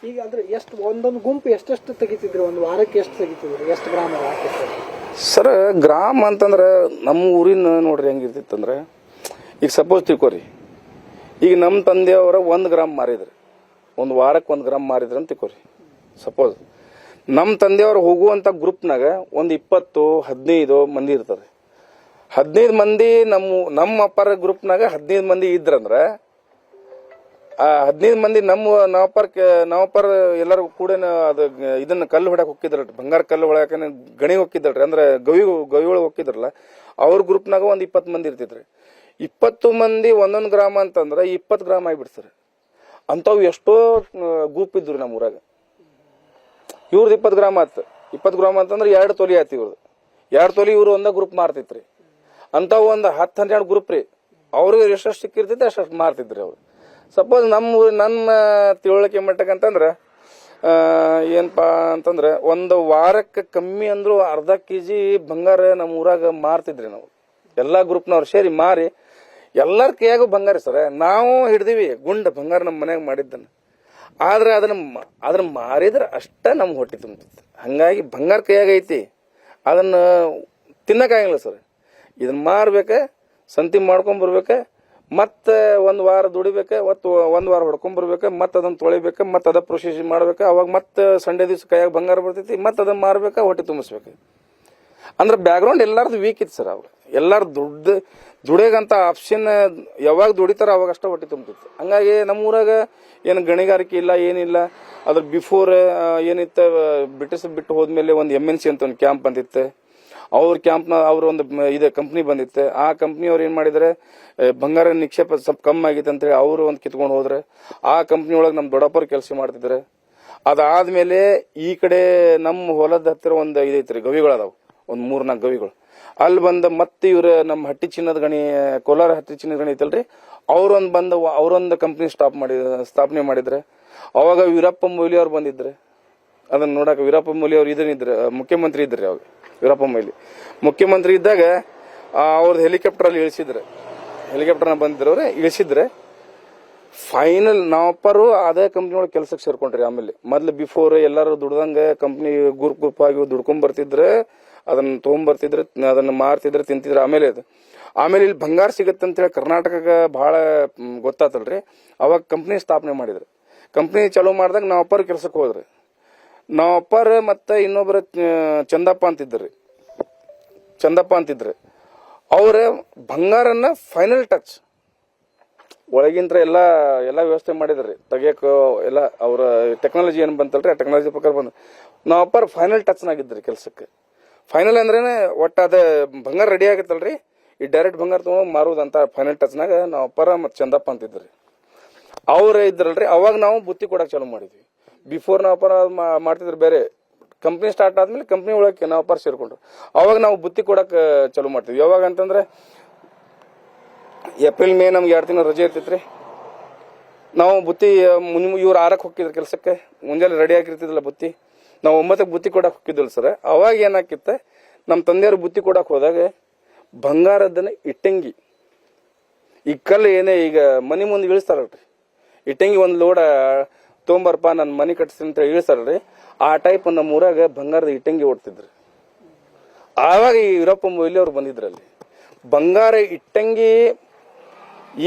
ಈಗ ಅಂದ್ರೆ ಎಷ್ಟು ಒಂದೊಂದು ಗುಂಪು ಎಷ್ಟೆಷ್ಟು ತೆಗಿತಿದ್ರಿ, ಒಂದು ವಾರಕ್ಕೆ ಎಷ್ಟು ತೆಗಿತಿದ್ರಿ, ಎಷ್ಟು ಗ್ರಾಮ ಹಾಕಿತ್ತು ಸರ್? ಗ್ರಾಮ ಅಂತಂದ್ರೆ ನಮ್ಮ ಊರಿನ ನೋಡ್ರಿ ಹೆಂಗಿರ್ತಿತ್ತಂದ್ರೆ, ಈಗ ಸಪೋಸ್ ತಿಳ್ಕೊರಿ, ಈಗ ನಮ್ಮ ತಂದೆಯವರ 1 ಗ್ರಾಮ್ ಮಾರಿದ್ರಿ, ಒಂದು ವಾರಕ್ಕೆ 1 ಗ್ರಾಮ್ ಮಾರಿದ್ರಿ ಅಂತ ತಿಳ್ಕೊರಿ. ಸಪೋಸ್ ನಮ್ಮ ತಂದೆಯವರು ಹೋಗುವಂತ ಗ್ರೂಪ್ನಾಗ ಒಂದು 20-15 ಮಂದಿ ಇರ್ತಾರೆ. 15 ಮಂದಿ ನಮ್ಮ ಅಪ್ಪರ ಗ್ರೂಪ್ನಾಗ 15 ಮಂದಿ ಇದ್ರಂದ್ರ ಆ 15 ಮಂದಿ ನಮ್ಮಪ್ಪರ್ ಎಲ್ಲರೂ ಕೂಡ ಇದನ್ನ ಕಲ್ಲು ಹೊಡಕ್ ಹೋಗಿದ್ರಲ್ರಿ, ಬಂಗಾರ ಕಲ್ಲು ಹೊಡಕ ಗಣಿ ಹೋಗಿದ್ರಲ್ರಿ, ಅಂದ್ರೆ ಗವಿಗಳು ಹೋಗಿದ್ರಲ್ಲ, ಅವ್ರ ಗ್ರೂಪ್ನಾಗ ಒಂದು 20 ಮಂದಿ ಇರ್ತಿದ್ರಿ. 20 ಮಂದಿ 1 ಗ್ರಾಮ ಅಂತಂದ್ರ 20 ಗ್ರಾಮ್ ಆಗಿಬಿಡ್ತಾರೆ. ಅಂತವ್ ಎಷ್ಟೋ ಗ್ರೂಪ್ ಇದ್ರು ನಮ್ಮ ಊರಾಗ. ಇವ್ರದ್ದು 20 ಗ್ರಾಮ್ ಆಯ್ತು. 20 ಗ್ರಾಮ್ ಅಂತಂದ್ರೆ 2 ತೊಲಿ ಆಯ್ತು ಇವ್ರದ್ದು. 2 ತೊಲಿ ಇವ್ರು ಒಂದ ಗ್ರೂಪ್ ಮಾರ್ತಿತ್ರಿ. ಅಂತಾವ್ ಒಂದು 10-12 ಗ್ರೂಪ್ ರೀ. ಅವ್ರಿಗೆ ಎಷ್ಟೆಷ್ಟು ಸಿಕ್ಕಿರ್ತೈತೆ ಅಷ್ಟು ಮಾರ್ತಿದ್ರಿ ಅವ್ರು. ಸಪೋಸ್ ನನ್ನ ತಿಳುವಳಿಕೆ ಮಟ್ಟಕ್ಕಂತಂದ್ರ ಏನಪ್ಪಾ ಅಂತಂದ್ರೆ, ಒಂದು ವಾರಕ್ಕೆ ಕಮ್ಮಿ ಅಂದ್ರು ಅರ್ಧ kg ಬಂಗಾರ ನಮ್ಮ ಊರಾಗ ಮಾರ್ತಿದ್ರಿ ನಾವು. ಎಲ್ಲಾ ಗ್ರೂಪ್ನವ್ರು ಸೇರಿ ಮಾರಿ ಎಲ್ಲರ ಕೈಯಾಗ ಬಂಗಾರ ಸರ್. ನಾವು ಹಿಡ್ದಿವಿ ಗುಂಡ ಬಂಗಾರ ನಮ್ಮ ಮನ್ಯಾಗ ಮಾಡಿದ್ದನ್ನ. ಆದ್ರೆ ಅದನ್ನ ಮಾರಿದ್ರೆ ಅಷ್ಟ ನಮ್ ಹೊಟ್ಟೆ ತುಂಬಿತ್ತು. ಹಂಗಾಗಿ ಬಂಗಾರ ಕೈಯಾಗ ಐತಿ, ಅದನ್ನ ತಿನ್ನಕ್ಕಾಗಿಲ್ಲ ಸರ್. ಇದನ್ನ ಮಾರ್ಬೇಕ, ಸಂತಿ ಮಾಡ್ಕೊಂಡ್ ಬರ್ಬೇಕ, ಮತ್ತೆ 1 ವಾರ ದುಡಿಬೇಕ, ಒಂದು 1 ವಾರ ಹೊಡ್ಕೊಂಡ್ ಬರ್ಬೇಕ, ಮತ್ತೆ ಅದನ್ನ ತೊಳಿಬೇಕ, ಮತ್ತೆ ಅದ ಪ್ರೊಸೆಸ್ ಮಾಡ್ಬೇಕ. ಅವಾಗ ಮತ್ತೆ ಸಂಡೇ ದಿವ್ಸ ಕೈಯಾಗ ಬಂಗಾರ ಬರ್ತೈತಿ, ಮತ್ತೆ ಅದನ್ನ ಮಾರ್ಬೇಕ, ಹೊಟ್ಟೆ ತುಂಬಿಸ್ಬೇಕು. ಅಂದ್ರೆ ಬ್ಯಾಕ್ಗ್ರೌಂಡ್ ಎಲ್ಲಾರ್ದು ವೀಕ್ ಇತ್ತು ಸರ್. ಅವ್ರು ಎಲ್ಲಾರು ದುಡಿಯಗಂತ ಆಪ್ಷನ್ ಯಾವಾಗ ದುಡಿತಾರ ಅವಾಗ ಅಷ್ಟ ಹೊಟ್ಟೆ ತುಂಬಿತ್ತು. ಹಂಗಾಗಿ ನಮ್ಮೂರಾಗ ಏನು ಗಣಿಗಾರಿಕೆ ಇಲ್ಲ, ಏನಿಲ್ಲ. ಅದ್ರ ಬಿಫೋರ್ ಏನಿತ್ತ, ಬ್ರಿಟಿಷ್ ಬಿಟ್ಟು ಹೋದ್ಮೇಲೆ ಒಂದು MNC ಅಂತ ಒಂದು ಕ್ಯಾಂಪ್ ಬಂದಿತ್ತು. ಅವ್ರ ಕ್ಯಾಂಪ್ನ ಒಂದು ಇದೆ ಕಂಪ್ನಿ ಬಂದಿತ್ತು. ಆ ಕಂಪ್ನಿ ಅವ್ರು ಏನ್ ಮಾಡಿದ್ರೆ, ಬಂಗಾರ ನಿಕ್ಷೇಪ ಸ್ವಲ್ಪ ಕಮ್ಮಿ ಆಗಿತ್ತು ಅಂತ ಹೇಳಿ ಅವರು ಒಂದು ಕಿತ್ಕೊಂಡು ಹೋದ್ರೆ. ಆ ಕಂಪ್ನಿ ಒಳಗೆ ನಮ್ ದೊಡ್ಡಪ್ಪರು ಕೆಲಸ ಮಾಡ್ತಿದ್ರೆ. ಅದಾದ್ಮೇಲೆ ಈ ಕಡೆ ನಮ್ಮ ಹೊಲದ ಹತ್ತಿರ ಒಂದು ಇದೈತ್ರಿ, ಗವಿಗಳದಾವ್, ಒಂದು 3-4 ಗವಿಗಳು. ಅಲ್ಲಿ ಬಂದ ಮತ್ತೆ ಇವ್ರ ನಮ್ಮ ಹಟ್ಟಿ ಚಿನ್ನದ ಗಣಿ, ಕೋಲಾರ ಹಟ್ಟಿ ಚಿನ್ನದ ಗಣಿ ಐತಲ್ರಿ, ಅವ್ರೊಂದು ಕಂಪ್ನಿ ಸ್ಥಾಪನೆ ಮಾಡಿದ್ರೆ. ಅವಾಗ ವೀರಪ್ಪ ಮೊಯ್ಲಿ ಅವ್ರು ಬಂದಿದ್ರೆ. ಅದನ್ನ ನೋಡಕ್ ವೀರಪ್ಪ ಮೊಯ್ಲಿ ಅವ್ರು ಇದನ್ನಿದ್ರೆ ಮುಖ್ಯಮಂತ್ರಿ ಇದ್ರಿ. ಅವಾಗ ವೀರಪ್ಪ ಮೊಯ್ಲಿ ಮುಖ್ಯಮಂತ್ರಿ ಇದ್ದಾಗ ಅವ್ರದ್ದು ಹೆಲಿಕಾಪ್ಟರ್ ಅಲ್ಲಿ ಇಳಿಸಿದ್ರೆ, ಹೆಲಿಕಾಪ್ಟರ್ನ ಬಂದಿದ್ರು ಅವ್ರೆ, ಇಳಿಸಿದ್ರೆ. ಫೈನಲ್ ನಾವಪ್ಪರು ಅದೇ ಕಂಪ್ನಿ ಒಳಗೆ ಕೆಲ್ಸಕ್ಕೆ ಸೇರ್ಕೊಂಡ್ರಿ. ಆಮೇಲೆ ಮೊದ್ಲು ಬಿಫೋರ್ ಎಲ್ಲಾರು ದುಡ್ದಂಗ ಕಂಪ್ನಿ ಗ್ರೂಪ್ ಆಗಿ ದುಡ್ಕೊಂಡ್ ಬರ್ತಿದ್ರೆ, ಅದನ್ನ ತಗೊಂಡ್ಬರ್ತಿದ್ರೆ, ಅದನ್ನ ಮಾರ್ತಿದ್ರೆ, ತಿಂತಿದ್ರೆ. ಆಮೇಲೆ ಇಲ್ಲಿ ಬಂಗಾರ ಸಿಗತ್ತಂತ ಹೇಳಿ ಕರ್ನಾಟಕಕ್ಕೆ ಬಹಳ ಗೊತ್ತಾತಲ್ರಿ. ಅವಾಗ ಕಂಪ್ನಿ ಸ್ಥಾಪನೆ ಮಾಡಿದ್ರು. ಕಂಪ್ನಿ ಚಾಲೂ ಮಾಡಿದಾಗ ನಾವಪ್ಪರ್ ಕೆಲ್ಸಕ್ಕೆ ಹೋದ್ರಿ. ನಾವಪ್ಪರ್ ಮತ್ತೆ ಇನ್ನೊಬ್ಬರ ಚಂದಪ್ಪ ಅಂತಿದ್ರಿ. ಅವ್ರ ಬಂಗಾರನ್ನ ಫೈನಲ್ ಟಚ್ ಒಳಗಿಂತ್ರ ಎಲ್ಲಾ ವ್ಯವಸ್ಥೆ ಮಾಡಿದ್ರಿ ತೆಗಿಯಕ ಎಲ್ಲ. ಅವ್ರ ಟೆಕ್ನಾಲಜಿ ಏನ್ ಬಂತಲ್ರಿ, ಆ ಟೆಕ್ನಾಲಜಿ ಪ್ರಕಾರ ಬಂದ ನಾವಪ್ಪರ್ ಫೈನಲ್ ಟಚ್ ನಾಗಿದ್ರಿ ಕೆಲ್ಸಕ್ಕೆ. ಫೈನಲ್ ಅಂದ್ರೇನೆ ಒಟ್ಟ ಅದ ಬಂಗಾರ ರೆಡಿ ಆಗತ್ತಲ್ರಿ, ಈ ಡೈರೆಕ್ಟ್ ಬಂಗಾರ ತಗೊಂಡ್ ಮಾರುದಂತ ಫೈನಲ್ ಟಚ್ನಾಗ ನಾವಪ್ಪರ ಮತ್ತೆ ಚಂದಪ್ಪ ಅಂತಿದ್ರಿ. ಅವ್ರ ಇದ್ರಲ್ರಿ. ಅವಾಗ ನಾವು ಬುತ್ತಿ ಕೊಡಕ್ ಚಾಲೂ ಮಾಡಿದ್ವಿ. ಬಿಫೋರ್ ನಾವಪ್ಪರ ಮಾಡ್ತಿದ್ರು ಬೇರೆ. ಕಂಪ್ನಿ ಸ್ಟಾರ್ಟ್ ಆದ್ಮೇಲೆ ಕಂಪ್ನಿ ಒಳಗೆ ನಾವಪ್ಪರ್ ಸೇರ್ಕೊಂಡ್ರು. ಅವಾಗ ನಾವು ಬುತ್ತಿ ಕೊಡಕ್ ಚಾಲೂ ಮಾಡ್ತೀವಿ. ಯಾವಾಗ ಅಂತಂದ್ರೆ ಏಪ್ರಿಲ್ ಮೇ ನಮ್ಗೆ 2 ತಿಂಗಳು ರಜೆ ಇರ್ತಿತ್ರಿ. ನಾವು ಬುತ್ತಿ ಇವ್ರು 6ಕ್ಕೆ ಹೋಗಿದ್ರು ಕೆಲ್ಸಕ್ಕೆ. ಮುಂಜಾನೆ ರೆಡಿ ಆಗಿರ್ತಿದ್ದಿಲ್ಲ ಬುತ್ತಿ. ನಾವು 9ಕ್ಕೆ ಬುತ್ತಿ ಕೊಡಕ್ ಹೋಗಿದ್ವಲ್ಲ ಸರ್. ಅವಾಗ ಏನಾಕಿತ್ತ, ನಮ್ಮ ತಂದೆಯವ್ರು ಬುತ್ತಿ ಕೊಡಕ್ ಹೋದಾಗ ಬಂಗಾರದನ್ನ ಇಟ್ಟಂಗಿ, ಈ ಕಲ್ಲು ಏನೇ ಈಗ ಮನಿ ಮುಂದೆ ಇಳಿಸ್ತಾರಲ್ರಿ, ಇಟ್ಟಂಗಿ ಒಂದು ಲೋಡ ತೊಗೊಂಬರ್ಪ ನನ್ನ ಮನಿ ಕಟ್ಸ್ತೀನಿ ಅಂತ ಇಳಿಸ್ತಾರಲ್ರಿ, ಆ ಟೈಪ್ ನಮ್ಮ ಊರಾಗ ಬಂಗಾರದ ಇಟ್ಟಂಗಿ ಓಡ್ತಿದ್ರಿ. ಆವಾಗ ಈ ವೀರಪ್ಪ ಮೊಯ್ಲಿ ಅವ್ರು ಬಂದಿದ್ರಲ್ಲಿ. ಬಂಗಾರ ಇಟ್ಟಂಗಿ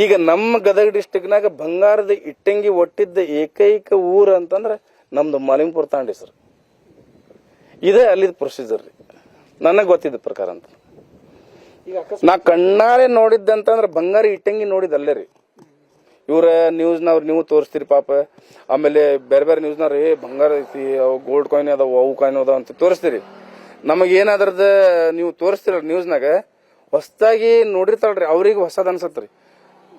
ಈಗ ನಮ್ಮ ಗದಗ ಡಿಸ್ಟಿಕ್ನಾಗ ಬಂಗಾರದ ಇಟ್ಟಂಗಿ ಒಟ್ಟಿದ್ದ ಏಕೈಕ ಊರು ಅಂತಂದ್ರೆ ನಮ್ದು ಮಾಲಿಂಗಪುರ ತಾಂಡಿ ಸರ್. ಇದೇ ಅಲ್ಲಿದ ಪ್ರೊಸೀಜರ್ ರೀ, ನನಗ್ ಗೊತ್ತಿದ್ದ ಪ್ರಕಾರ ಅಂತ. ನಾ ಕಣ್ಣಾರೆ ನೋಡಿದ್ದಂತಂದ್ರೆ ಬಂಗಾರ ಇಟ್ಟಂಗಿ ನೋಡಿದಲ್ಲೇ ರೀ. ಇವ್ರ ನ್ಯೂಸ್ನವ್ರು ನೀವು ತೋರಿಸ್ತೀರಿ ಪಾಪ. ಆಮೇಲೆ ಬೇರೆ ನ್ಯೂಸ್ನವ್ರು ಬಂಗಾರ ಐತಿ, ಅವು ಗೋಲ್ಡ್ ಕಾಯಿನ್ ಅದಾವ, ಅವು ಕಾಯಿನ್ ಅದಾವ ಅಂತ ತೋರಿಸ್ತೀರಿ. ನಮಗ ಏನಾದ್ರದ ನೀವು ತೋರಿಸ್ತೀರ ನ್ಯೂಸ್ನಾಗ, ಹೊಸದಾಗಿ ನೋಡಿರ್ತಾಳ್ರಿ, ಅವ್ರಿಗೆ ಹೊಸದ್ ಅನ್ಸತ್ರಿ.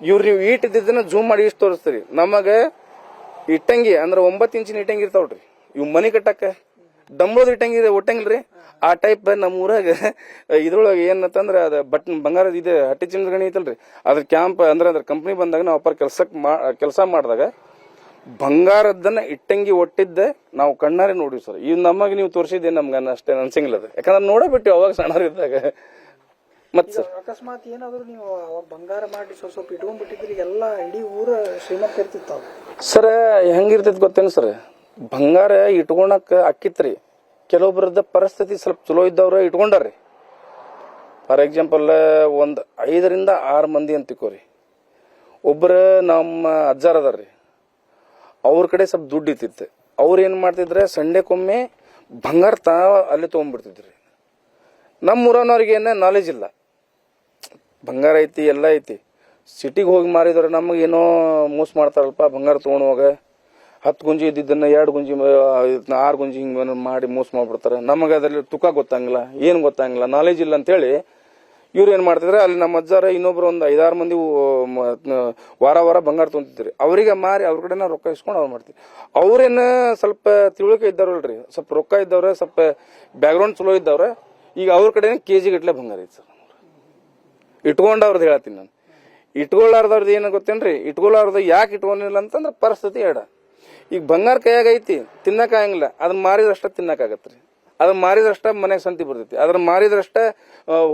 ನೀವು ಈಟ್ ಇದ್ದಿದ್ದನ್ನ ಜೂಮ್ ಮಾಡಿ ಇಷ್ಟು ತೋರಿಸ್ತೀರಿ. ನಮಗ ಇಟ್ಟಂಗಿ ಅಂದ್ರೆ 9 ಇಂಚಿನ ಇಟ್ಟಂಗಿ ಇರ್ತಾವ್ರಿ. ಇವ್ ಮನಿ ಕಟ್ಟಕ್ಕ ಡಂಬಳದ ಇಟ್ಟಂಗಿ ಒಟ್ಟಂಗಿಲ್ರಿ, ಆ ಟೈಪ್ ನಮ್ಮ ಊರಾಗ ಇದ್ರೊಳಗೆ ಏನಂತಂದ್ರ ಅದ ಬಂಗಾರದ ಇದೆ ಹಟ್ಟಿ ಚಿನ್ನದ ಗಣಿ ಐತಲ್ರಿ, ಅದ್ರ ಕ್ಯಾಂಪ್ ಅದ್ರ ಕಂಪ್ನಿ ಬಂದಾಗ ನಾವು ಅಪ್ಪರ್ ಕೆಲಸ ಮಾಡಿದಾಗ ಬಂಗಾರದನ್ನ ಇಟ್ಟಂಗಿ ಒಟ್ಟಿದ್ದೆ ನಾವು ಕಣ್ಣಾರೆ ನೋಡಿವಿ ಸರ್. ಇವ್ ನಮಗೆ ನೀವು ತೋರಿಸಿದ್ದೆ ನಮ್ಗೆ ಅಷ್ಟೇ ಅನ್ಸಂಗಿಲ್ಲ ಅದು, ಯಾಕಂದ್ರೆ ನೋಡಬಿಟ್ಟು ಅವಾಗ ಸಣ್ಣರಿದ್ದಾಗ. ಮತ್ ಸರ್ ಅಕಸ್ಮಾತ್ ಏನಾದ್ರು ನೀವು ಅವಾಗ ಬಂಗಾರ ಮಾಡಿ ಸ್ವಲ್ಪ ಇಟ್ಕೊಂಡ್ಬಿಟ್ಟಿದ್ರಿ, ಎಲ್ಲ ಇಡೀ ಊರ ಶ್ರೀಮಂತ ಇರ್ತಿತ್ತು. ಸರ್ ಹೆಂಗಿರ್ತೈತಿ ಗೊತ್ತೇನು ಸರ್, ಬಂಗಾರ ಇಟ್ಕೊಳಕ್ ಅಕ್ಕಿತ್ರಿ. ಕೆಲವೊಬ್ಬರದ ಪರಿಸ್ಥಿತಿ ಸ್ವಲ್ಪ ಚಲೋ ಇದ್ದವ್ರ ಇಟ್ಕೊಂಡಾರ್ರಿ. ಫಾರ್ ಎಕ್ಸಾಂಪಲ್ ಒಂದು 5ರಿಂದ 6 ಮಂದಿ ಅಂತ ತಿಳ್ಕೊರಿ. ಒಬ್ಬರ ನಮ್ಮ ಅಜ್ಜಾರ್ ಅದಾರ್ರಿ, ಅವ್ರ ಕಡೆ ಸ್ವಲ್ಪ ದುಡ್ಡು ಇತ್ತಿತ್ತು. ಅವ್ರು ಏನು ಮಾಡ್ತಿದ್ರೆ ಸಂಡೆಕೊಮ್ಮೆ ಬಂಗಾರ ಅಲ್ಲಿ ತೊಗೊಂಡ್ಬಿಡ್ತಿದ್ರಿ. ನಮ್ಮ ಊರನವ್ರಿಗೆ ಏನ ನಾಲೆಜ್ ಇಲ್ಲ, ಬಂಗಾರ ಐತಿ ಎಲ್ಲ ಐತಿ. ಸಿಟಿಗೆ ಹೋಗಿ ಮಾರಿದ್ರೆ ನಮಗೇನೋ ಮೋಸ ಮಾಡ್ತಾರಲ್ಪ, ಬಂಗಾರ ತೊಗೊಂಡೋಗ 10 ಗುಂಜಿ ಇದ್ದಿದ್ದನ್ನ 2 ಗುಂಜಿ 6 ಗುಂಜಿ ಹಿಂಗೆ ಮಾಡಿ ಮೋಸ ಮಾಡ್ಬಿಡ್ತಾರೆ. ನಮಗೆ ಅದ್ರಲ್ಲಿ ತುಕ ಗೊತ್ತಾಗಿಲ್ಲ, ಏನು ಗೊತ್ತಾಗಿಲ್ಲ, ನಾಲೆಜ್ ಇಲ್ಲ ಅಂತೇಳಿ ಇವ್ರು ಏನು ಮಾಡ್ತಿದ್ರೆ ಅಲ್ಲಿ ನಮ್ಮ ಅಜ್ಜಾರ ಇನ್ನೊಬ್ರು ಒಂದು 5-6 ಮಂದಿ ವಾರ ಬಂಗಾರ ತೊಗೊಂತಿದ್ರಿ. ಅವ್ರಿಗೆ ಮಾರಿ ಅವ್ರ ಕಡೆ ರೊಕ್ಕ ಇಸ್ಕೊಂಡು ಅವ್ರು ಮಾಡ್ತೀವಿ. ಅವ್ರೇನು ಸ್ವಲ್ಪ ತಿಳುವಳಿಕೆ ಇದ್ದಾರಲ್ರಿ, ಸ್ವಲ್ಪ ರೊಕ್ಕ ಇದ್ದವ್ರೆ, ಸ್ವಲ್ಪ ಬ್ಯಾಕ್ಗ್ರೌಂಡ್ ಚಲೋ ಇದ್ದವ್ರೆ. ಈಗ ಅವ್ರ ಕಡೆ KG ಗಟ್ಲೆ ಬಂಗಾರ ಐತಿ ಸರ್. ಇಟ್ಕೊಂಡವ್ರದ್ದು ಹೇಳ್ತೀನಿ ನಾನು. ಇಟ್ಕೊಳ್ಳಾರ್ದವ್ರದ್ದು ಏನು ಗೊತ್ತೇನ್ರಿ, ಇಟ್ಕೊಳ್ಳಾರ್ದು ಯಾಕೆ ಇಟ್ಕೊಂಡಿಲ್ಲ ಅಂತಂದ್ರೆ ಪರಿಸ್ಥಿತಿ ಎಡ. ಈಗ ಬಂಗಾರ ಕೈಯಾಗ ಐತಿ, ತಿನ್ನಕ್ಕಾಗಂಗಿಲ್ಲ, ಅದನ್ನ ಮಾರಿದ್ರಷ್ಟ ತಿನ್ನಕ್ಕಾಗತ್ರಿ. ಅದನ್ನ ಮಾರಿದ್ರಷ್ಟ ಮನೆಗೆ ಸಂತಿ ಬರ್ತೈತಿ. ಅದನ್ನ ಮಾರಿದ್ರಷ್ಟ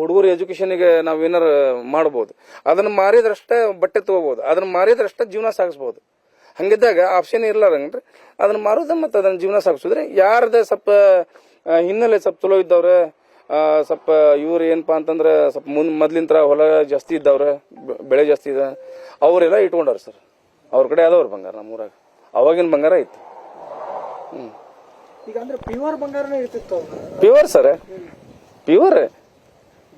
ಹುಡುಗರು ಎಜುಕೇಶನ್ಗೆ ನಾವ್ ಏನಾರ ಮಾಡಬಹುದು. ಅದನ್ನ ಮಾರಿದ್ರಷ್ಟ ಬಟ್ಟೆ ತಗೋಬಹುದು. ಅದನ್ನ ಮಾರಿದ್ರಷ್ಟ ಜೀವನ ಸಾಗಿಸಬಹುದು. ಹಂಗಿದ್ದಾಗ ಆಪ್ಷನ್ ಇರ್ಲಾರಂಗ್ರಿ ಅದನ್ನ ಮಾರೋದ ಮತ್ತೆ ಅದನ್ನ ಜೀವನ ಸಾಗಿಸಿದ್ರೆ ಯಾರ್ದ ಸ್ವಲ್ಪ ಹಿನ್ನೆಲೆ ಸ್ವಲ್ಪ ಚಲೋ ಇದ್ದವ್ರೆ, ಸ್ವಲ್ಪ ಇವ್ರು ಏನಪ್ಪಾ ಅಂತಂದ್ರೆ ಸ್ವಲ್ಪ ಮೊದ್ಲಿಂತ್ರ ಹೊಲ ಜಾಸ್ತಿ ಇದ್ದವ್ರೆ, ಬೆಳೆ ಜಾಸ್ತಿ ಇದೆ, ಅವರೆಲ್ಲ ಇಟ್ಕೊಂಡವ್ರ ಸರ್. ಅವ್ರ ಕಡೆ ಆದವ್ರ ಬಂಗಾರ ನಮ್ಮೂರಾಗ ಅವಾಗಿನ ಬಂಗಾರ ಐತಿ. ಈಗ ಅಂದ್ರೆ ಪ್ಯೂರ್ ಬಂಗಾರನೇ ಇರ್ತಿತ್ತು. Pure sir, pure.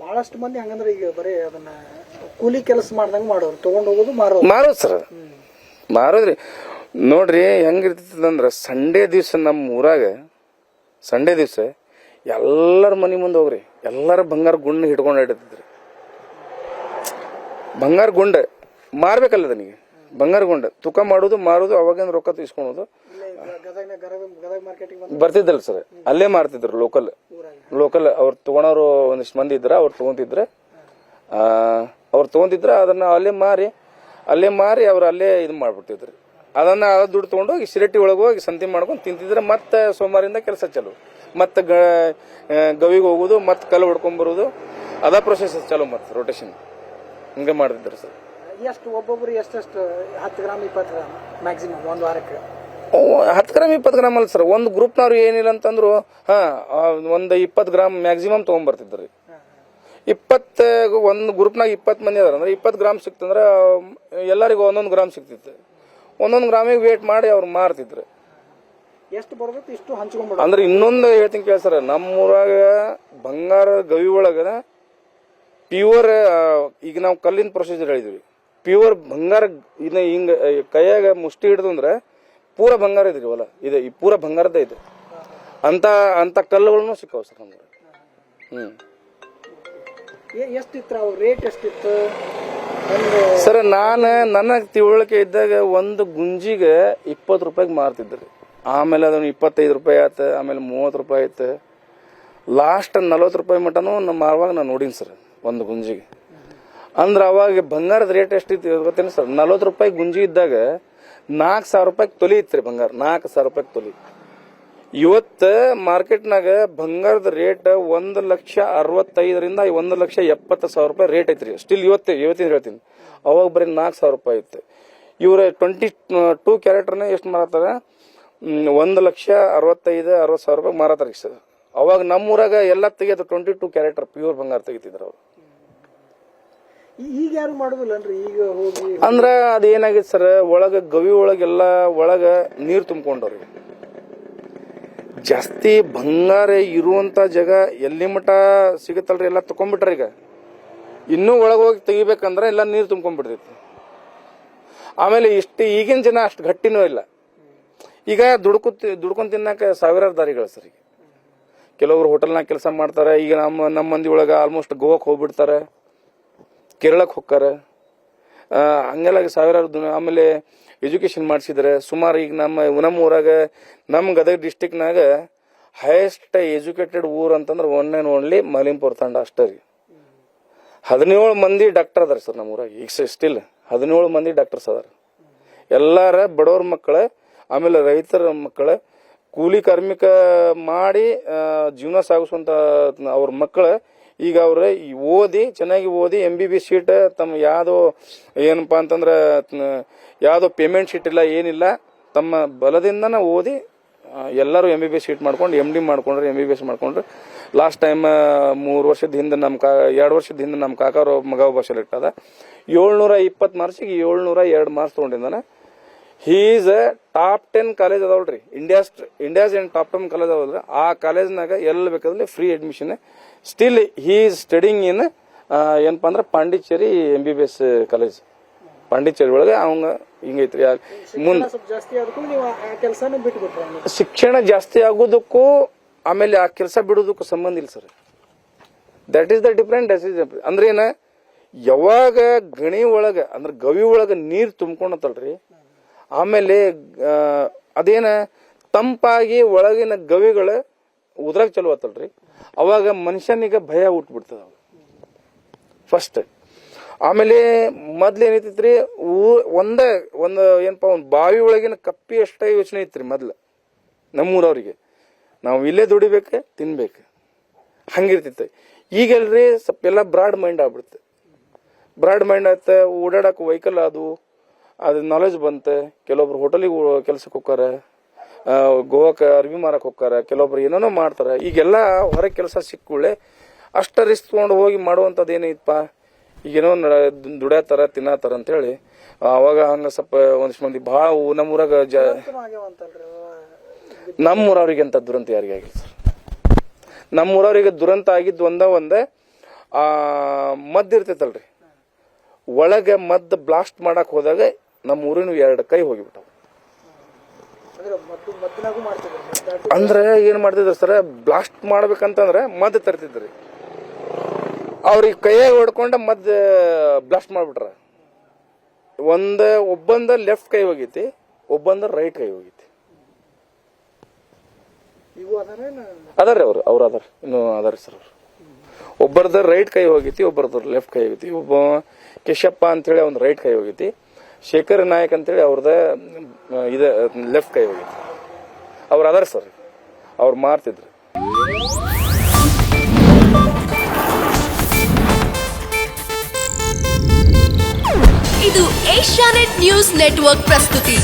ಬಹಳಷ್ಟು ಮಂದಿ ಹಂಗಂದ್ರೆ ಈಗ ಬರೀ ಅದನ್ನ ಕೂಲಿ ಕೆಲಸ ಮಾಡ್ದಂಗ ಮಾಡೋರು, ತಗೊಂಡ್ ಹೋಗೋದು ಮಾರೋದು ಸರ್. ಮಾರೋದ್ರಿ ನೋಡ್ರಿ ಹೆಂಗಿರ್ತದಂದ್ರ ಸಂಡೇ ದಿವ್ಸ ನಮ್ಮ ಊರಾಗ ಸಂಡೇ ದಿವ್ಸ ಎಲ್ಲರ ಮನಿ ಮುಂದೆ ಹೋಗ್ರಿ, ಎಲ್ಲರ ಬಂಗಾರ ಗುಂಡ್ ಹಿಡ್ಕೊಂಡು ಹಿಡಿತಿದ್ರಿ. ಬಂಗಾರ ಗುಂಡ ಮಾರ್ಬೇಕಲ್ಲ ನನಗೆ, ಬಂಗಾರ ಗುಂಡ ತುಕ ಮಾಡೋದು ಮಾರೋದು, ಅವಾಗಿಂದ ರೊಕ್ಕ ಇಸ್ಕೊಳೋದು ಬರ್ತಿದ್ದಲ್ಲ ಸರ್. ಅಲ್ಲೇ ಮಾರ್ತಿದ್ರು ಲೋಕಲ್ ಅವ್ರು ತಗೊಳೋರು ಒಂದಿಷ್ಟು ಮಂದಿ ಇದ್ರ, ಅವ್ರು ತಗೊಂತಿದ್ರೆ ಅದನ್ನ ಅಲ್ಲೇ ಮಾರಿ ಅವ್ರು ಅಲ್ಲೇ ಇದು ಮಾಡ್ಬಿಡ್ತಿದ್ರು. ಅದನ್ನ ದುಡ್ಡು ತಗೊಂಡೋಗಿ ಶಿರಟ್ಟಿ ಒಳಗೆ ಹೋಗಿ ಸಂತಿ ಮಾಡ್ಕೊಂಡು ತಿಂತಿದ್ರೆ ಮತ್ತೆ ಸೋಮವಾರಿಂದ ಕೆಲಸ ಚಾಲು, ಮತ್ತೆ ಗವಿಗೆ ಹೋಗುದು, ಮತ್ತೆ ಕಲ್ಲು ಹೊಡ್ಕೊಂಡ್ ಬರುದು, ಅದ ಪ್ರೊಸೆಸ್ ಚಾಲು ಮತ್ತೆ ರೊಟೇಷನ್ ಹಿಂಗೆ ಮಾಡ್ತಿದ್ರು ಸರ್. ಎಷ್ಟು ಒಬ್ಬೊಬ್ರು ಎಷ್ಟೆಷ್ಟು 10 ಗ್ರಾಮ್ 20 ಗ್ರಾಮ್ ಮ್ಯಾಕ್ಸಿಮಮ್ ಒಂದು ವಾರಕ್ಕೆ? 10 ಗ್ರಾಮ್ 20 ಗ್ರಾಮ್ ಅಲ್ಲ ಸರ್. ಒಂದು ಗ್ರೂಪ್ನವ್ರು ಏನಿಲ್ಲ ಅಂತಂದ್ರು ಒಂದು 20 ಗ್ರಾಮ್ ಮ್ಯಾಕ್ಸಿಮಮ್ ತಗೊಂಡ್ಬರ್ತಿದ್ರಿ. 20 ಒಂದು ಗ್ರೂಪ್ನಾಗ 20 ಮಂದಿ ಅದಾರ ಅಂದ್ರೆ 20 ಗ್ರಾಮ್ ಸಿಕ್ತಂದ್ರ ಎಲ್ಲರಿಗೂ 1 ಗ್ರಾಮ್ ಸಿಕ್ತಿತ್ತು. 1 ಗ್ರಾಮಿಗೆ ವೇಟ್ ಮಾಡಿ ಅವ್ರು ಮಾರ್ತಿದ್ರು. ಎಷ್ಟು ಬರ್ತೈತಿ ಇಷ್ಟು ಹಂಚ್ಕೊಂಡ್ಬಿಡ. ಅಂದ್ರೆ ಇನ್ನೊಂದು ಹೇಳ್ತೀನಿ ಕೇಳ್ಸರ, ನಮ್ಮೂರಾಗ ಬಂಗಾರ ಗವಿ ಒಳಗ ಪ್ಯೂರ್, ಈಗ ನಾವು ಕಲ್ಲಿನ ಪ್ರೊಸೀಜರ್ ಹೇಳಿದ್ವಿ, ಪ್ಯೂರ್ ಬಂಗಾರ ಇನ್ನ ಹಿಂಗ ಕೈಯಾಗ ಮುಷ್ಟಿ ಹಿಡಿದು ಅಂದ್ರೆ ಪೂರ ಬಂಗಾರ ಇದ್ರಿ ಹೊಲ ಇದೆ, ಈ ಪೂರ ಬಂಗಾರದ ಇದೆ. ಅಂತ ಕಲ್ಲುಗಳನ್ನು ಸಿಕ್ಕಾವ ಸರ್ ನಮ್ಗೆ. ಎಷ್ಟಿತ್ತು ರೇಟ್ ಎಷ್ಟಿತ್ತು ಸರ್? ನನ್ನ ತಿಳುವಳಿಕೆ ಇದ್ದಾಗ ಒಂದು ಗುಂಜಿಗೆ 20 ರೂಪಾಯಿಗೆ ಮಾರ್ತಿದ್ರಿ. ಆಮೇಲೆ ಅದನ್ನ 25 ರೂಪಾಯಿ ಆಯ್ತು, ಆಮೇಲೆ 30 ರೂಪಾಯಿ ಆಯ್ತು, ಲಾಸ್ಟ್ 40 ರೂಪಾಯಿ ಮಟನು ನಮ್ಮ ಆವಾಗ ನಾನು ನೋಡಿನಿ ಸರ್ ಒಂದು ಗುಂಜಿಗೆ. ಅಂದ್ರೆ ಅವಾಗ ಬಂಗಾರದ ರೇಟ್ ಎಷ್ಟಿತ್ತು ಗೊತ್ತೇನು ಸರ್? 40 ರೂಪಾಯಿ ಗುಂಜಿ ಇದ್ದಾಗ 4,000 ರೂಪಾಯಿ ತೊಲಿ ಇತ್ರಿ ಬಂಗಾರ, 4,000 ರೂಪಾಯಿ ತೊಲಿ. ಇವತ್ತು ಮಾರ್ಕೆಟ್ನಾಗ ಬಂಗಾರದ ರೇಟ್ 1,65,000ರಿಂದ 1,70,000 ರೂಪಾಯಿ ರೇಟ್ ಐತ್ರಿ. ಸ್ಟಿಲ್ ಇವತ್ತಿನ ಹೇಳ್ತೀನಿ, ಅವಾಗ ಬರೀ 4,000 ರೂಪಾಯಿ ಇತ್ತು. ಇವ್ರ 22 ಕ್ಯಾರೆಟ್ರನ್ನ ಎಷ್ಟು ಮಾರತಾರ? 1,65,000-60,000 ರೂಪಾಯಿ ಮಾರತಾರ ಸರ್. ಅವಾಗ ನಮ್ಮೂರಾಗ ಎಲ್ಲ ತೆಗಿಯೋದು 22 ಕ್ಯಾರೆಕ್ಟರ್ ಪ್ಯೂರ್ ಬಂಗಾರ ತೆಗಿತಿದ್ರು ಅವ್ರು. ಈಗ ಯಾರು ಮಾಡುದಿಲ್ಲನ್ರಿ ಈಗ ಹೋಗಿ? ಅಂದ್ರ ಅದೇನಾಗಿತ್ತು ಸರ್, ಒಳಗ ಗವಿ ಒಳಗೆಲ್ಲ ಒಳಗ ನೀರ್ ತುಂಬಿಕೊಂಡವ್ರಿ. ಜಾಸ್ತಿ ಬಂಗಾರ ಇರುವಂತ ಜಾಗ ಎಲ್ಲಿ ಮಠ ಸಿಗುತ್ತಲ್ರಿ ಎಲ್ಲ ತಕೊಂಡ್ಬಿಟ್ರ. ಈಗ ಇನ್ನೂ ಒಳಗ ಹೋಗಿ ತೆಗಿಬೇಕಂದ್ರ ಎಲ್ಲ ನೀರ್ ತುಂಬ್ಕೊಂಡ್ಬಿಡ್ತೈತಿ. ಆಮೇಲೆ ಈಗಿನ ಜನ ಅಷ್ಟು ಗಟ್ಟಿನೂ ಇಲ್ಲ. ಈಗ ದುಡ್ಕೊಂಡ್ ತಿನ್ನಕ ಸಾವಿರಾರು ದಾರಿಗಳು ಸರ್. ಈಗ ಕೆಲವರು ಹೋಟೆಲ್ನಾಗ ಕೆಲಸ ಮಾಡ್ತಾರೆ. ಈಗ ನಮ್ಮ ಮಂದಿ ಒಳಗ ಆಲ್ಮೋಸ್ಟ್ ಗೋವಾಕ್ ಹೋಗ್ಬಿಡ್ತಾರೆ, ಕೇರಳಕ್ಕೆ ಹೋಗ್ತಾರ, ಹಂಗೆಲ್ಲ ಸಾವಿರಾರು. ಆಮೇಲೆ ಎಜುಕೇಶನ್ ಮಾಡಿಸಿದ್ರೆ ಸುಮಾರು ಈಗ ನಮ್ಮ ಊರಾಗ ನಮ್ಮ ಗದಗ ಡಿಸ್ಟಿಕ್ನಾಗ ಹೈಯೆಸ್ಟ್ ಎಜುಕೇಟೆಡ್ ಊರ್ ಅಂತಂದ್ರೆ ಒನ್ ಅಂಡ್ ಓನ್ಲಿ ಮಲಿಂಪುರ ತಂಡ ಅಷ್ಟೇ ರೀ. 17 ಮಂದಿ ಡಾಕ್ಟರ್ ಅದಾರ ಸರ್ ನಮ್ಮ ಊರಾಗ. ಈಗ ಸ್ಟಿಲ್ 17 ಮಂದಿ ಡಾಕ್ಟರ್ಸ್ ಅದಾರ. ಎಲ್ಲಾರ ಬಡವ್ರ ಮಕ್ಕಳ, ಆಮೇಲೆ ರೈತರ ಮಕ್ಕಳ, ಕೂಲಿ ಕಾರ್ಮಿಕ ಮಾಡಿ ಜೀವನ ಸಾಗಿಸುವಂತ ಅವ್ರ ಮಕ್ಕಳ ಈಗ ಅವ್ರ ಚೆನ್ನಾಗಿ ಓದಿ MBBS ಶೀಟ್ ತಮ್ಮ ಯಾವ್ದೋ ಏನಪ್ಪಾ ಅಂತಂದ್ರ ಯಾವ್ದೋ ಪೇಮೆಂಟ್ ಶೀಟ್ ಇಲ್ಲ, ಏನಿಲ್ಲ, ತಮ್ಮ ಬಲದಿಂದನ ಓದಿ ಎಲ್ಲರೂ MBBS ಸೀಟ್ ಮಾಡ್ಕೊಂಡು MD ಮಾಡ್ಕೊಂಡ್ರೆ MBBS ಮಾಡ್ಕೊಂಡ್ರೆ ಲಾಸ್ಟ್ ಟೈಮ್ 3 ವರ್ಷದ ಹಿಂದೆ 2 ವರ್ಷದ ಹಿಂದೆ ನಮ್ಮ ಕಾಕಾರ ಮಗ ಒಬ್ಬ ಸೆಲೆಕ್ಟ್ ಆದ 720 ಮಾರ್ಕ್ಸಿಗೆ 702 ಮಾರ್ಕ್ಸ್ ತೊಗೊಂಡಿದ್ದಾನೆ. He is a top 10 college ಅದಾವಲ್ರಿ, ಇಂಡಿಯಾಸ್ ಏನ್ ಟಾಪ್ 10 ಕಾಲೇಜ್ ಅದಾವಲ್ರಿ, ಆ ಕಾಲೇಜ್ನಾಗ ಎಲ್ಲಿ ಬೇಕಾದ್ರೆ free admission. Still he is studying in ಏನಪ್ಪ ಅಂದ್ರೆ ಪಾಂಡಿಚೇರಿ MBBS ಕಾಲೇಜ್, ಪಾಂಡಿಚೇರಿ ಒಳಗೆ ಅವಂಗ ಹಿಂಗೈತ್ರಿ. ಮುಂದೆ ಜಾಸ್ತಿ ಆದ್ರೂ ನೀವು ಆ ಕೆಲಸನ ಬಿಟ್ಬಿಟ್ರೆ ಶಿಕ್ಷಣ ಜಾಸ್ತಿ ಆಗೋದಕ್ಕೂ ಆಮೇಲೆ ಆ ಕೆಲಸ ಬಿಡೋದಕ್ಕೂ ಸಂಬಂಧ ಇಲ್ಲ sir. That is the different. ಅಂದ್ರೆ ಏನ, ಯಾವಾಗ ಗಣಿ ಒಳಗ ಅಂದ್ರೆ ಗವಿ ಒಳಗ ನೀರ್ ತುಂಬ್ಕೊಂಡತ್ತಲ್ರಿ, ಆಮೇಲೆ ಅದೇನ ತಂಪಾಗಿ ಒಳಗಿನ ಗವಿಗಳ ಉದ್ರಾಗ ಚಲೋ ಆತಲ್ರಿ, ಅವಾಗ ಮನುಷ್ಯನಿಗೆ ಭಯ ಹುಟ್ಬಿಡ್ತದ ಫಸ್ಟ್. ಆಮೇಲೆ ಮೊದ್ಲು ಏನೈತಿತ್ರಿ, ಒಂದು ಏನಪ್ಪ ಒಂದು ಬಾವಿ ಒಳಗಿನ ಕಪ್ಪಿ ಅಷ್ಟೇ ಯೋಚನೆ ಐತ್ರಿ ಮೊದ್ಲು ನಮ್ಮೂರವ್ರಿಗೆ. ನಾವು ಇಲ್ಲೇ ದುಡಿಬೇಕು, ತಿನ್ಬೇಕು, ಹಂಗಿರ್ತಿತ್ತು. ಈಗೆಲ್ರಿ ಸ್ವಲ್ಪ ಎಲ್ಲ ಬ್ರಾಡ್ ಮೈಂಡ್ ಆಗ್ಬಿಡುತ್ತೆ. ಬ್ರಾಡ್ ಮೈಂಡ್ ಆಯ್ತ, ಓಡಾಡಕ್ ವೆಹಿಕಲ್ ಅದು ನಾಲೆಜ್ ಬಂತ. ಕೆಲವೊಬ್ರು ಹೋಟೆಲಿಗೆ ಕೆಲ್ಸಕ್ಕೆ ಹೋಗ್ತಾರ, ಗೋವಾಕ ಅರ್ಬಿ ಮಾರಕ್ ಹೋಗ್ತಾರ, ಕೆಲವೊಬ್ರು ಏನೇನೋ ಮಾಡ್ತಾರ. ಈಗೆಲ್ಲ ಹೊರಗೆ ಕೆಲಸ ಸಿಕ್ಕುಳೆ ಅಷ್ಟ ರಿಸ್ಕ್ ತಗೊಂಡು ಹೋಗಿ ಮಾಡುವಂಥದ್ದು ಏನೈತಪ್ಪ, ಈಗೇನೋ ದುಡ್ಯಾತಾರ ತಿನ್ನತಾರ ಅಂತ ಹೇಳಿ ಅವಾಗ ಹಂಗ ಸ್ವಲ್ಪ ಒಂದಿಷ್ಟು ಮಂದಿ ಭಾಳ ನಮ್ಮೂರಾಗ ನಮ್ಮೂರವ್ರಿಗೆ ಅಂತ ದುರಂತ ಯಾರಿಗೆ ಆಗಿಲ್ಲ ಸರ್. ನಮ್ಮೂರವ್ರಿಗೆ ದುರಂತ ಆಗಿದ್ದು ಒಂದೇ ಮದ್ದು ಇರ್ತೈತಲ್ರಿ, ಒಳಗೆ ಮದ್ದು ಬ್ಲಾಸ್ಟ್ ಮಾಡಕ್ ಹೋದಾಗ ನಮ್ಮ ಊರಿನ 2 ಕೈ ಹೋಗಿಬಿಟ್ಟವು. ಅಂದ್ರೆ ಏನ್ ಮಾಡ್ತಿದ್ರು ಸರ್, ಬ್ಲಾಸ್ಟ್ ಮಾಡ್ಬೇಕಂತಂದ್ರೆ ಮದ್ದು ತರ್ತಿದ್ರಿ, ಅವ್ರಿಗೆ ಕೈಯಾಗ ಹೊಡ್ಕೊಂಡ ಮದ್ದು ಬ್ಲಾಸ್ಟ್ ಮಾಡ್ಬಿಟ್ರ. ಒಬ್ಬಂದ ಲೆಫ್ಟ್ ಕೈ ಹೋಗೈತಿ, ಒಬ್ಬಂದ ರೈಟ್ ಕೈ ಹೋಗೈತಿ. ಅದಾರ್ರಿ ಅವ್ರು ಅದಾರ, ಇನ್ನು ಅದಾರ ಸರ್. ಅವ್ರು ಒಬ್ಬರದ ರೈಟ್ ಕೈ ಹೋಗೈತಿ, ಒಬ್ಬರದ ಲೆಫ್ಟ್ ಕೈ ಹೋಗೈತಿ. ಒಬ್ಬ ಕೇಶಪ್ಪ ಅಂತೇಳಿ ಅವ್ನ ರೈಟ್ ಕೈ ಹೋಗೈತಿ, ಶೇಖರ್ ನಾಯಕ್ ಅಂತೇಳಿ ಅವ್ರದ ಲೆಫ್ಟ್ ಕೈ ಹೋಗೈತಿ. ಅವ್ರು ಅದಾರ ಸರ್, ಅವ್ರು ಮಾರ್ತಿದ್ರು. ಇದು ಏಷ್ಯಾನೆಟ್ ನ್ಯೂಸ್ ನೆಟ್ವರ್ಕ್ ಪ್ರಸ್ತುತಿ.